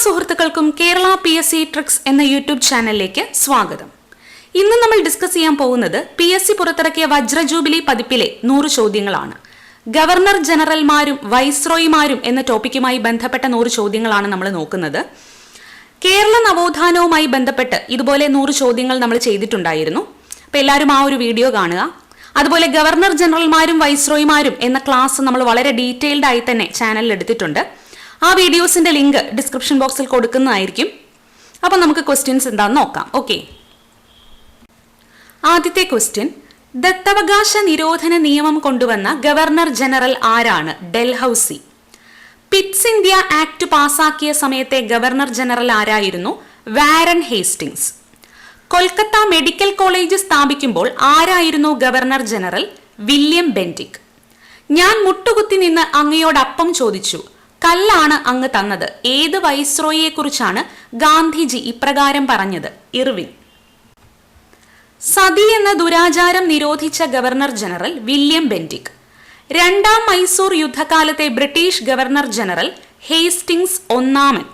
സുഹൃത്തുക്കൾക്കും Kerala PSC tricks എന്ന YouTube ചാനലിലേക്ക് സ്വാഗതം. ഇന്ന് നമ്മൾ ഡിസ്കസ് ചെയ്യാൻ പോകുന്നത് PSC പുറത്തിറക്കിയ വജ്ര ജൂബിലി പതിപ്പിലെ 100 ചോദ്യങ്ങളാണ്. ഗവർണർ ജനറൽമാരും വൈസ്രോയിമാരും എന്ന ടോപ്പിക്കുമായി ബന്ധപ്പെട്ട 100 ചോദ്യങ്ങളാണ് നമ്മൾ നോക്കുന്നത്. കേരള നവോത്ഥാനവുമായി ബന്ധപ്പെട്ട് ഇതുപോലെ 100 ചോദ്യങ്ങൾ നമ്മൾ ചെയ്തിട്ടുണ്ടായിരുന്നു. അപ്പോൾ എല്ലാവരും ആ ഒരു വീഡിയോ കാണുക. അതുപോലെ ഗവർണർ ജനറൽമാരും വൈസ്രോയിമാരും എന്ന ക്ലാസ് നമ്മൾ വളരെ ഡീറ്റെയിൽഡ് ആയി തന്നെ ചാനലിൽ എടുത്തിട്ടുണ്ട്. ആ വീഡിയോസിന്റെ ലിങ്ക് ഡിസ്ക്രിപ്ഷൻ ബോക്സിൽ കൊടുക്കുന്നതായിരിക്കും. അപ്പോൾ നമുക്ക് ക്വസ്റ്റ്യൻസ് എന്താണെന്ന് നോക്കാം. ഓക്കെ, ആദ്യത്തെ ക്വസ്റ്റ്യൻ, ദത്തവകാശ നിരോധന നിയമം കൊണ്ടുവന്ന ഗവർണർ ജനറൽ ആരാണ്? ഡൽഹൌസി. പിറ്റ്സ് ഇന്ത്യ ആക്ട് പാസാക്കിയ സമയത്തെ ഗവർണർ ജനറൽ ആരായിരുന്നു? Warren Hastings. Kolkata medical college സ്ഥാപിക്കുമ്പോൾ ആരായിരുന്നു ഗവർണർ ജനറൽ? William Bentinck. ഞാൻ മുട്ടുകുത്തി നിന്ന് അങ്ങയോട് അപ്പം ചോദിച്ചു, കല്ലാണ് അങ്ങ് തന്നത്. ഏത് വൈസ്രോയിയെ കുറിച്ചാണ് ഗാന്ധിജി ഇപ്രകാരം പറഞ്ഞത്? ഇർവിൻ. സതി എന്ന ദുരാചാരം നിരോധിച്ച ഗവർണർ ജനറൽ വില്യം ബെന്റിക്. രണ്ടാം മൈസൂർ യുദ്ധകാലത്തെ ബ്രിട്ടീഷ് ഗവർണർ ജനറൽ ഹേസ്റ്റിംഗ്സ് ഒന്നാമൻ.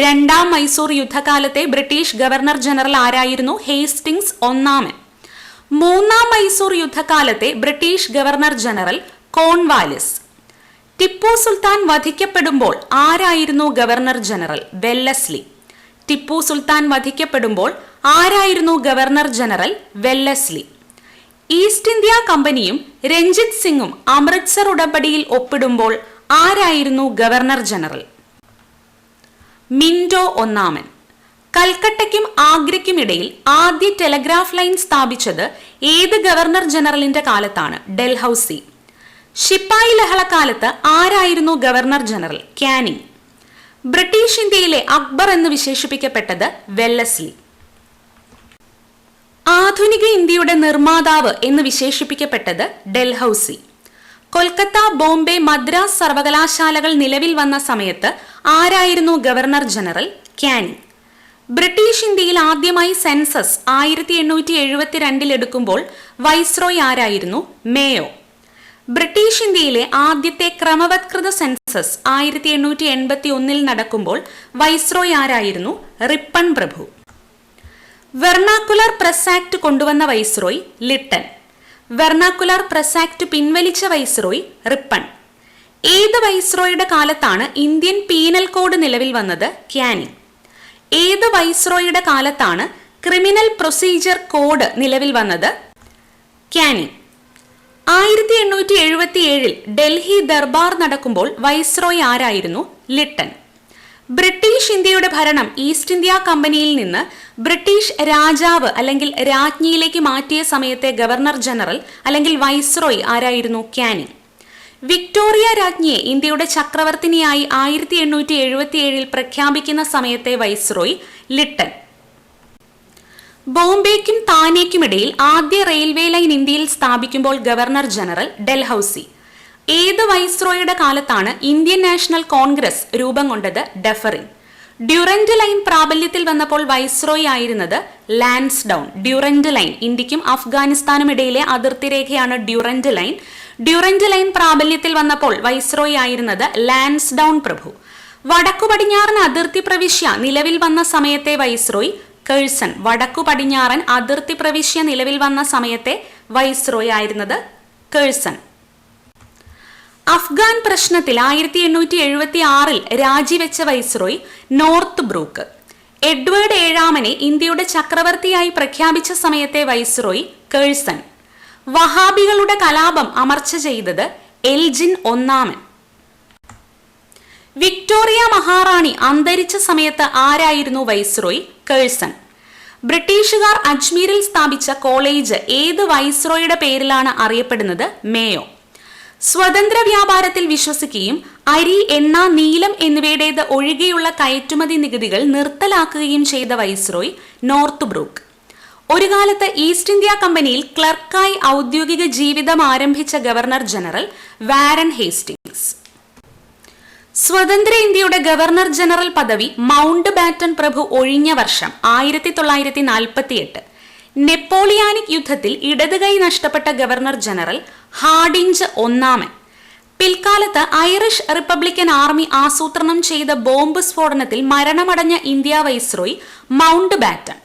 രണ്ടാം മൈസൂർ യുദ്ധകാലത്തെ ബ്രിട്ടീഷ് ഗവർണർ ജനറൽ ആരായിരുന്നു? ഹേസ്റ്റിംഗ്സ് ഒന്നാമൻ. മൂന്നാം മൈസൂർ യുദ്ധകാലത്തെ British governor general Cornwallis. Tipu Sultan വധിക്കപ്പെടുമ്പോൾ ആരായിരുന്നു governor general? Wellesley. Tipu Sultan വധിക്കപ്പെടുമ്പോൾ ആരായിരുന്നു governor general? Wellesley. East India കമ്പനിയും രഞ്ജിത് സിംഗും അമൃത്സർ ഉടമ്പടിയിൽ ഒപ്പിടുമ്പോൾ ആരായിരുന്നു ഗവർണർ ജനറൽ? മിന്റോ ഒന്നാമൻ. കൽക്കട്ടയ്ക്കും ആഗ്രയ്ക്കും ഇടയിൽ ആദ്യ ടെലഗ്രാഫ് ലൈൻ സ്ഥാപിച്ചത് ഏത് ഗവർണർ ജനറലിന്റെ കാലത്താണ്? ഡൽഹൌസി. ശിപ്പായി ലഹളക്കാലത്ത് ആരായിരുന്നു ഗവർണർ ജനറൽ? കാനിങ്. ബ്രിട്ടീഷ് ഇന്ത്യയിലെ അക്ബർ എന്ന് വിശേഷിപ്പിക്കപ്പെട്ടത് വെല്ലസ്ലി. ആധുനിക ഇന്ത്യയുടെ നിർമ്മാതാവ് എന്ന് വിശേഷിപ്പിക്കപ്പെട്ടത് ഡൽഹൌസി. കൊൽക്കത്ത, ബോംബെ, മദ്രാസ് സർവകലാശാലകൾ നിലവിൽ വന്ന സമയത്ത് ആരായിരുന്നു ഗവർണർ ജനറൽ? കാനിങ്. ബ്രിട്ടീഷ് ഇന്ത്യയിൽ ആദ്യമായി സെൻസസ് 1872 എടുക്കുമ്പോൾ വൈസ്രോയ് ആരായിരുന്നു? മേയോ. ബ്രിട്ടീഷ് ഇന്ത്യയിലെ ആദ്യത്തെ ക്രമവത്കൃത സെൻസസ് 1881 നടക്കുമ്പോൾ വൈസ്രോയ് ആരായിരുന്നു? റിപ്പൺ പ്രഭു. വെർണാക്കുലർ പ്രസ് ആക്ട് കൊണ്ടുവന്ന viceroy Lytton. Vernacular press act പിൻവലിച്ച വൈസ്രോയ് റിപ്പൺ. ഏത് വൈസ്രോയുടെ കാലത്താണ് ഇന്ത്യൻ പീനൽ കോഡ് നിലവിൽ വന്നത്? കാനിങ്. ഏത് വൈസ്രോയുടെ കാലത്താണ് ക്രിമിനൽ പ്രൊസീജിയർ കോഡ് നിലവിൽ വന്നത്? കാനിങ്. 1877 ഡൽഹി ദർബാർ നടക്കുമ്പോൾ വൈസ്രോയ് ആരായിരുന്നു? ലിട്ടൺ. ബ്രിട്ടീഷ് ഇന്ത്യയുടെ ഭരണം ഈസ്റ്റ് ഇന്ത്യ കമ്പനിയിൽ നിന്ന് ബ്രിട്ടീഷ് രാജാവ് അല്ലെങ്കിൽ രാജ്ഞിയിലേക്ക് മാറ്റിയ സമയത്തെ ഗവർണർ ജനറൽ അല്ലെങ്കിൽ വൈസ്രോയ് ആരായിരുന്നു? കാനിങ്. വിക്ടോറിയ രാജ്ഞിയെ ഇന്ത്യയുടെ ചക്രവർത്തിനിയായി 1877 പ്രഖ്യാപിക്കുന്ന സമയത്തെ വൈസ്രോയ് ലിട്ടൺ. ബോംബെക്കും താനേക്കുമിടയിൽ ആദ്യ റെയിൽവേ ലൈൻ ഇന്ത്യയിൽ സ്ഥാപിക്കുമ്പോൾ ഗവർണർ ജനറൽ ഡൽഹൌസി. ഏത് വൈസ്രോയുടെ കാലത്താണ് ഇന്ത്യൻ നാഷണൽ കോൺഗ്രസ് രൂപം കൊണ്ടത്? ഡഫറിൻ. ഡ്യൂറന്റ് ലൈൻ പ്രാബല്യത്തിൽ വന്നപ്പോൾ വൈസ്രോയി ആയിരുന്നത് ലാൻസ്ഡൌൺ. ഡ്യൂറന്റ് ലൈൻ ഇന്ത്യക്കും അഫ്ഗാനിസ്ഥാനും ഇടയിലെ അതിർത്തി രേഖയാണ് ഡ്യൂറന്റ് ലൈൻ. ഡ്യൂറന്റ് ലൈൻ പ്രാബല്യത്തിൽ വന്നപ്പോൾ വൈസ്രോയി ആയിരുന്നത് ലാൻസ്ഡൌൺ പ്രഭു. വടക്കു പടിഞ്ഞാറൻ അതിർത്തി പ്രവിശ്യ നിലവിൽ വന്ന സമയത്തെ വൈസ്രോയ് കേഴ്സൺ. വടക്കു പടിഞ്ഞാറൻ അതിർത്തി പ്രവിശ്യ നിലവിൽ വന്ന സമയത്തെ വൈസ്രോയ് ആയിരുന്നത് കേഴ്സൺ. അഫ്ഗാൻ പ്രശ്നത്തിൽ 1876 രാജിവെച്ച വൈസ്രോയ് നോർത്ത് ബ്രൂക്ക്. എഡ്വേർഡ് ഏഴാമനെ ഇന്ത്യയുടെ ചക്രവർത്തിയായി പ്രഖ്യാപിച്ച സമയത്തെ വൈസ്രോയ് കേഴ്സൺ. വഹാബികളുടെ കലാപം അമർച്ച ചെയ്തത് എൽജിൻ ഒന്നാമൻ. വിക്ടോറിയ മഹാറാണി അന്തരിച്ച സമയത്ത് ആരായിരുന്നു വൈസ്രോയ്? കേഴ്സൺ. ബ്രിട്ടീഷുകാർ അജ്മീരിൽ സ്ഥാപിച്ച കോളേജ് ഏത് വൈസ്രോയുടെ പേരിലാണ് അറിയപ്പെടുന്നത്? മേയോ. സ്വതന്ത്ര വ്യാപാരത്തിൽ വിശ്വസിക്കുകയും അരി, എണ്ണ, നീലം എന്നിവയുടേത് ഒഴികെയുള്ള കയറ്റുമതി നികുതികൾ നിർത്തലാക്കുകയും ചെയ്ത വൈസ്രോയ് നോർത്ത് ബ്രൂക്ക്. ഒരു കാലത്ത് ഈസ്റ്റ് ഇന്ത്യ കമ്പനിയിൽ ക്ലർക്കായി ഔദ്യോഗിക ജീവിതം ആരംഭിച്ച ഗവർണർ ജനറൽ വാരൻ ഹേസ്റ്റിംഗ്സ്. സ്വതന്ത്ര ഇന്ത്യയുടെ ഗവർണർ ജനറൽ പദവി മൗണ്ട് ബാറ്റൺ പ്രഭു ഒഴിഞ്ഞ വർഷം 1948. നെപ്പോളിയാനിക് യുദ്ധത്തിൽ ഇടത് കൈ നഷ്ടപ്പെട്ട ഗവർണർ ജനറൽ ഹാർഡിഞ്ച് ഒന്നാമൻ. പിൽക്കാലത്ത് ഐറിഷ് റിപ്പബ്ലിക്കൻ ആർമി ആസൂത്രണം ചെയ്ത ബോംബ് സ്ഫോടനത്തിൽ മരണമടഞ്ഞ ഇന്ത്യ വൈസ്രോയി മൗണ്ട് ബാറ്റൺ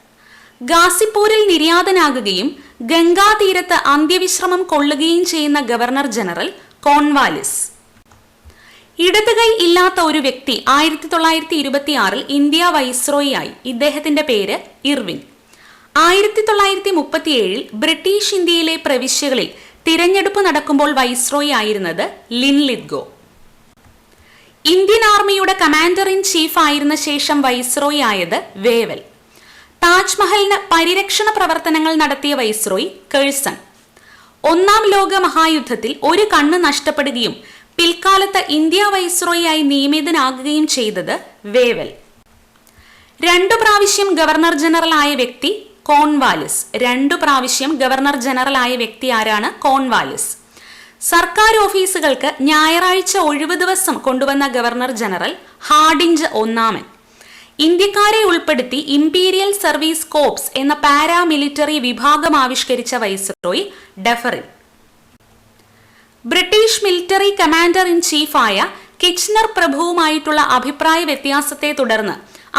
ഗാസിപ്പൂരിൽ നിര്യാതനാകുകയും ഗംഗാതീരത്ത് അന്ത്യവിശ്രമം കൊള്ളുകയും ചെയ്യുന്ന ഗവർണർ ജനറൽ കോൺവാലിസ്. ഇടതുകൈ ഇല്ലാത്ത ഒരു വ്യക്തി 1926 ഇന്ത്യ വൈസ്രോയി ആയി. ഇദ്ദേഹത്തിന്റെ പേര് ഇർവിൻ. 1937 ബ്രിട്ടീഷ് ഇന്ത്യയിലെ പ്രവിശ്യകളിൽ തിരഞ്ഞെടുപ്പ് നടക്കുമ്പോൾ വൈസ്രോയി ആയിരുന്നത് ലിൻലിത്ഗോ. ഇന്ത്യൻ ആർമിയുടെ കമാൻഡർ ഇൻ ചീഫ് ആയിരുന്ന ശേഷം വൈസ്രോയി ആയത് വേവൽ. താജ്മഹലിന് പരിരക്ഷണ പ്രവർത്തനങ്ങൾ നടത്തിയ വൈസ്രോയി കഴ്സൺ. ഒന്നാം ലോക മഹായുദ്ധത്തിൽ ഒരു കണ്ണ് നഷ്ടപ്പെടുകയും പിൽക്കാലത്ത് ഇന്ത്യ വൈസ്രോയി ആയി നിയമിതനാകുകയും ചെയ്തത് വേവൽ. 2 പ്രാവശ്യം ഗവർണർ ജനറൽ ആയ വ്യക്തി കോൺവാലിസ്. 2 പ്രാവശ്യം ഗവർണർ ജനറൽ ആയ വ്യക്തി ആരാണ്? കോൺവാലിസ്. സർക്കാർ ഓഫീസുകൾക്ക് ഞായറാഴ്ച ഒഴിവ് ദിവസം കൊണ്ടുവന്ന ഗവർണർ ജനറൽ ഹാർഡിഞ്ച് ഒന്നാമൻ. ഇന്ത്യക്കാരെ ഉൾപ്പെടുത്തി ഇംപീരിയൽ സർവീസ് കോർപ്സ് എന്ന പാരാമിലിറ്ററി വിഭാഗം ആവിഷ്കരിച്ച viceroy Dufferin. British military commander in ചീഫായ കിച്ച്നർ പ്രഭുവുമായിട്ടുള്ള അഭിപ്രായ വ്യത്യാസത്തെ തുടർന്ന്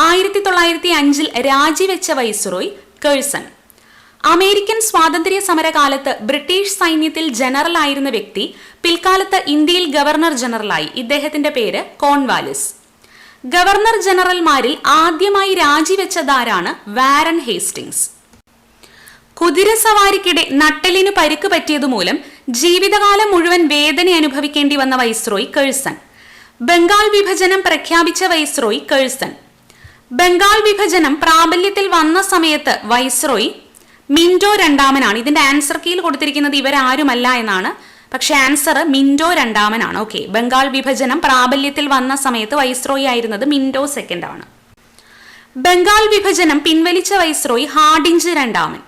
1905 രാജിവെച്ച വൈസ്രോയി കഴ്സൺ. അമേരിക്കൻ സ്വാതന്ത്ര്യ സമരകാലത്ത് ബ്രിട്ടീഷ് സൈന്യത്തിൽ ജനറൽ ആയിരുന്ന വ്യക്തി പിൽക്കാലത്ത് ഇന്ത്യയിൽ ഗവർണർ ജനറലായി. ഇദ്ദേഹത്തിന്റെ പേര് കോൺവാലിസ്. ഗവർണർ ജനറൽമാരിൽ ആദ്യമായി രാജിവെച്ചതാരാണ്? Warren Hastings. കുതിരസവാരിക്കിടെ നട്ടെല്ലിനു പരിക്ക് പറ്റിയതുമൂലം ജീവിതകാലം മുഴുവൻ വേദന അനുഭവിക്കേണ്ടി വന്ന വൈസ്രോയി കഴ്സൺ. ബംഗാൾ വിഭജനം പ്രഖ്യാപിച്ച വൈസ്രോയി കഴ്സൺ. ബംഗാൾ വിഭജനം പ്രാബല്യത്തിൽ വന്ന സമയത്ത് വൈസ്രോയി മിന്റോ രണ്ടാമനാണ്. ഇതിന്റെ ആൻസർ കീയിൽ കൊടുത്തിരിക്കുന്നത് ഇവരാരുമല്ല എന്നാണ്, പക്ഷെ ആൻസർ മിന്റോ രണ്ടാമനാണ്. ഓക്കെ, ബംഗാൾ വിഭജനം പ്രാബല്യത്തിൽ വന്ന സമയത്ത് വൈസ്രോയി ആയിരുന്നത് മിന്റോ സെക്കൻഡ് ആണ്. ബംഗാൾ വിഭജനം പിൻവലിച്ച വൈസ്രോയി ഹാർഡിഞ്ച് രണ്ടാമൻ.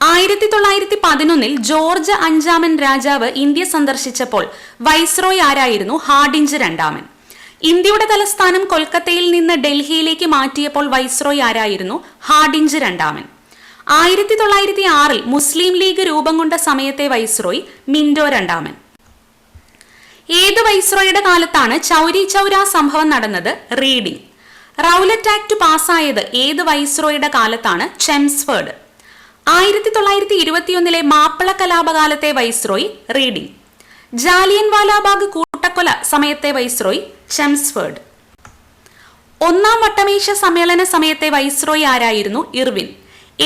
1911 ജോർജ് അഞ്ചാമൻ രാജാവ് ഇന്ത്യ സന്ദർശിച്ചപ്പോൾ വൈസ്രോയി ആരായിരുന്നു? ഹാർഡിഞ്ച് രണ്ടാമൻ. ഇന്ത്യയുടെ തലസ്ഥാനം കൊൽക്കത്തയിൽ നിന്ന് ഡൽഹിയിലേക്ക് മാറ്റിയപ്പോൾ വൈസ്രോയി ആരായിരുന്നു? ഹാർഡിഞ്ച് രണ്ടാമൻ. 1906 മുസ്ലിം ലീഗ് രൂപം കൊണ്ട സമയത്തെ വൈസ്രോയി മിന്റോ രണ്ടാമൻ. ഏത് വൈസ്രോയുടെ കാലത്താണ് ചൗരി ചൗര സംഭവം നടന്നത്? റീഡിംഗ്. റൗലറ്റ് ആക്ട് പാസ്സായത് ഏത് വൈസ്രോയുടെ കാലത്താണ്? ചെംസ്ഫേർഡ്. 1921 മാപ്പിള കലാപകാലത്തെ വൈസ്രോയി റീഡിംഗ്. ജാലിയൻ വാലാബാഗ് കൂട്ടക്കൊല സമയത്തെ വൈസ്രോയി ചെംസ്ഫേർഡ്. ഒന്നാം വട്ടമേശ സമ്മേളന സമയത്തെ വൈസ്രോയി ആരായിരുന്നു? ഇർവിൻ.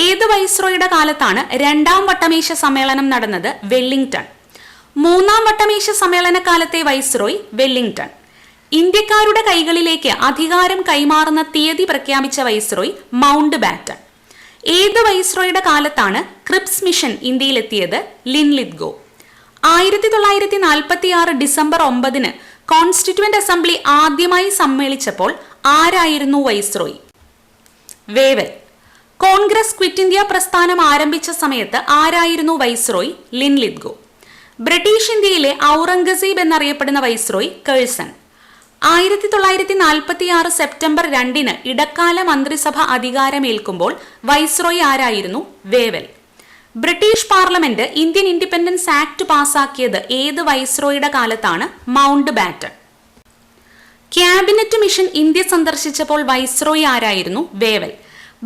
ഏത് വൈസ്രോയുടെ കാലത്താണ് 2ാം വട്ടമേശ സമ്മേളനം നടന്നത്? വെല്ലിംഗ്ടൺ. 3ാം വട്ടമേശ സമ്മേളന കാലത്തെ വൈസ്രോയി വെല്ലിംഗ്ടൺ. ഇന്ത്യക്കാരുടെ കൈകളിലേക്ക് അധികാരം കൈമാറുന്ന തീയതി പ്രഖ്യാപിച്ച വൈസ്രോയി മൗണ്ട് ബാറ്റൺ. ഏത് വൈസ്രോയുടെ കാലത്താണ് ക്രിപ്സ് മിഷൻ ഇന്ത്യയിലെത്തിയത്? ലിൻലിത്ഗോ. 1946 ഡിസംബർ 9 കോൺസ്റ്റിറ്റ്യൂവന്റ് അസംബ്ലി ആദ്യമായി സമ്മേളിച്ചപ്പോൾ ആരായിരുന്നു viceroy? Wavell. Congress quit India പ്രസ്ഥാനം ആരംഭിച്ച സമയത്ത് ആരായിരുന്നു വൈസ്രോയി? ലിൻലിത്ഗോ. ബ്രിട്ടീഷ് ഇന്ത്യയിലെ ഔറംഗസീബ് എന്നറിയപ്പെടുന്ന വൈസ്രോയി കഴ്സൺ. 1946 സെപ്റ്റംബർ 2 ഇടക്കാല മന്ത്രിസഭ അധികാരമേൽക്കുമ്പോൾ വൈസ്രോയി ആരായിരുന്നു? Wavell. British parliament Indian independence act പാസാക്കിയത് ഏത് വൈസ്രോയുടെ കാലത്താണ്? Mountbatten. Cabinet mission India സന്ദർശിച്ചപ്പോൾ വൈസ്രോയി ആരായിരുന്നു? വേവൽ.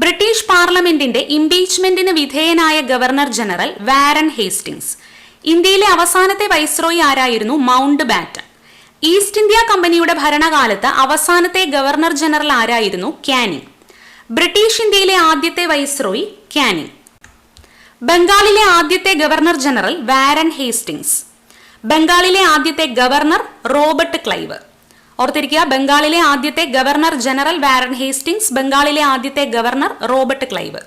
ബ്രിട്ടീഷ് പാർലമെന്റിന്റെ ഇംപീച്ച്മെന്റിന് വിധേയനായ ഗവർണർ ജനറൽ വാരൻ ഹേസ്റ്റിംഗ്സ്. ഇന്ത്യയിലെ അവസാനത്തെ വൈസ്രോയി ആരായിരുന്നു? Mount baton. ഈസ്റ്റ് ഇന്ത്യ കമ്പനിയുടെ ഭരണകാലത്ത് അവസാനത്തെ ഗവർണർ ജനറൽ ആരായിരുന്നു? കാനിങ്. ബ്രിട്ടീഷ് ഇന്ത്യയിലെ ആദ്യത്തെ വൈസ്രോയി കാനിങ്. ബംഗാളിലെ ആദ്യത്തെ ഗവർണർ ജനറൽ വാരൻ ഹേസ്റ്റിംഗ്സ്. ബംഗാളിലെ ആദ്യത്തെ ഗവർണർ റോബർട്ട് ക്ലൈവ്. ഓർത്തിരിക്കുക, ബംഗാളിലെ ആദ്യത്തെ ഗവർണർ ജനറൽ വാരൻ ഹേസ്റ്റിംഗ്സ്, ബംഗാളിലെ ആദ്യത്തെ governor Robert Clive.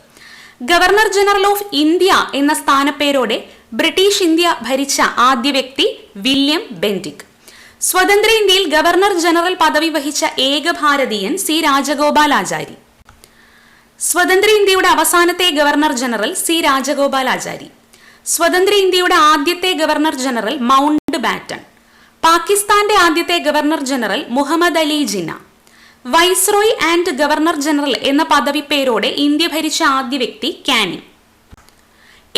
Governor general of India എന്ന സ്ഥാനപ്പേരോടെ ബ്രിട്ടീഷ് ഇന്ത്യ ഭരിച്ച ആദ്യ വ്യക്തി വില്യം ബെന്റിക്. സ്വതന്ത്ര ഇന്ത്യയിൽ ഗവർണർ ജനറൽ പദവി വഹിച്ച ഏക ഭാരതീയൻ സി രാജഗോപാലാചാരി. സ്വതന്ത്ര ഇന്ത്യയുടെ അവസാനത്തെ ഗവർണർ ജനറൽ സി രാജഗോപാലാചാരി. സ്വതന്ത്ര ഇന്ത്യയുടെ ആദ്യത്തെ ഗവർണർ ജനറൽ മൗണ്ട് ബാറ്റൺ. പാകിസ്ഥാന്റെ ആദ്യത്തെ governor general Muhammad Ali Jinnah. Viceroy and governor general എന്ന പദവി പേരോടെ ഇന്ത്യ ഭരിച്ച ആദ്യ വ്യക്തി കാനിങ്.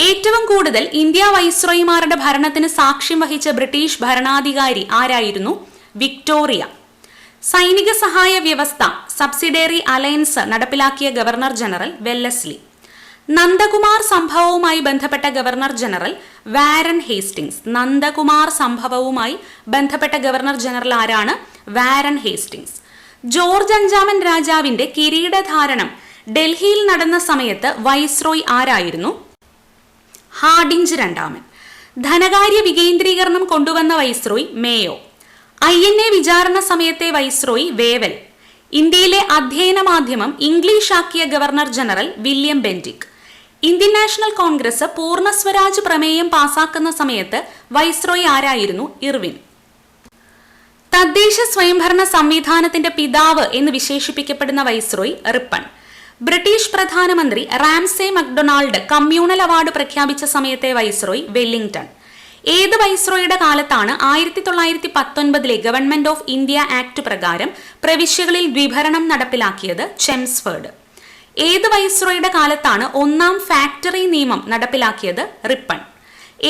ഏറ്റവും കൂടുതൽ ഇന്ത്യ വൈസ്രോയിമാരുടെ ഭരണത്തിന് സാക്ഷ്യം വഹിച്ച ബ്രിട്ടീഷ് ഭരണാധികാരി ആരായിരുന്നു? വിക്ടോറിയ. സൈനിക സഹായ വ്യവസ്ഥ സബ്സിഡറി അലയൻസ് നടപ്പിലാക്കിയ ഗവർണർ ജനറൽ വെല്ലസ്ലി. നന്ദകുമാർ സംഭവവുമായി ബന്ധപ്പെട്ട governor general Warren Hastings. Nandakumar സംഭവവുമായി ബന്ധപ്പെട്ട ഗവർണർ ജനറൽ ആരാണ്? Warren Hastings. ജോർജ് അഞ്ചാമൻ രാജാവിന്റെ കിരീടധാരണം ഡൽഹിയിൽ നടന്ന സമയത്ത് വൈസ്രോയ് ആരായിരുന്നു? ഹാർഡിഞ്ച് രണ്ടാമൻ. ധനകാര്യ വികേന്ദ്രീകരണം കൊണ്ടുവന്ന വൈസ്രോയ് മേയോ. INA വിചാരണ സമയത്തെ വൈസ്രോയ് വേവൽ. ഇന്ത്യയിലെ അധ്യയന മാധ്യമം ഇംഗ്ലീഷ് ആക്കിയ governor general William Bentinck. Indian national Congress പൂർണ്ണ സ്വരാജ് പ്രമേയം പാസാക്കുന്ന സമയത്ത് വൈസ്രോയ് ആരായിരുന്നു? ഇർവിൻ. തദ്ദേശ സ്വയംഭരണ സംവിധാനത്തിന്റെ പിതാവ് എന്ന് വിശേഷിപ്പിക്കപ്പെടുന്ന വൈസ്രോയ് റിപ്പൺ. ബ്രിട്ടീഷ് പ്രധാനമന്ത്രി റാംസെ മക്ഡൊണാൾഡ് കമ്മ്യൂണൽ അവാർഡ് പ്രഖ്യാപിച്ച സമയത്തെ വൈസ്രോയ് വെല്ലിംഗ്ടൺ. ഏത് വൈസ്രോയുടെ കാലത്താണ് 1919 ഗവൺമെന്റ് ഓഫ് ഇന്ത്യ ആക്ട് പ്രകാരം പ്രവിശ്യകളിൽ വിഭരണം നടപ്പിലാക്കിയത്? ചെംസ്ഫേർഡ്. ഏത് വൈസ്രോയുടെ കാലത്താണ് ഒന്നാം ഫാക്ടറി നിയമം നടപ്പിലാക്കിയത്? റിപ്പൺ.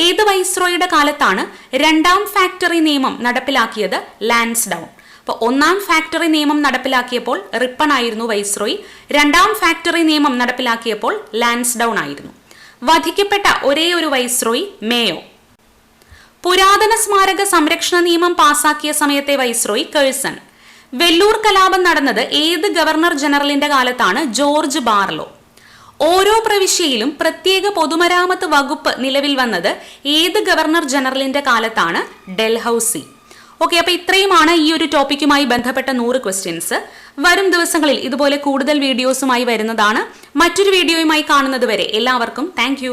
ഏത് വൈസ്രോയുടെ കാലത്താണ് രണ്ടാം ഫാക്ടറി നിയമം നടപ്പിലാക്കിയത്? ലാൻസ്ഡൌൺ. അപ്പോൾ ഒന്നാം ഫാക്ടറി നിയമം നടപ്പിലാക്കിയപ്പോൾ റിപ്പൺ ആയിരുന്നു വൈസ്രോയ്. രണ്ടാം ഫാക്ടറി നിയമം നടപ്പിലാക്കിയപ്പോൾ ലാൻസ്ഡൌൺ ആയിരുന്നു. വധിക്കപ്പെട്ട ഒരേ ഒരു വൈസ്രോയ് മേയോ. പുരാതന സ്മാരക സംരക്ഷണ നിയമം പാസാക്കിയ സമയത്തെ വൈസ്രോയ് കേഴ്സൺ. വെല്ലൂർ കലാപം നടന്നത് ഏത് ഗവർണർ ജനറലിന്റെ കാലത്താണ്? George Barlow. ഓരോ പ്രവിശ്യയിലും പ്രത്യേക പൊതുമരാമത്ത് വകുപ്പ് നിലവിൽ വന്നത് ഏത് ഗവർണർ ജനറലിന്റെ കാലത്താണ്? ഡൽഹൌസി. ഓക്കെ, അപ്പൊ ഇത്രയുമാണ് ഈ ഒരു ടോപ്പിക്കുമായി ബന്ധപ്പെട്ട 100 ക്വസ്റ്റ്യൻസ്. വരും ദിവസങ്ങളിൽ ഇതുപോലെ കൂടുതൽ വീഡിയോസുമായി വരുന്നതാണ്. മറ്റൊരു വീഡിയോയുമായി കാണുന്നത് വരെ എല്ലാവർക്കും താങ്ക്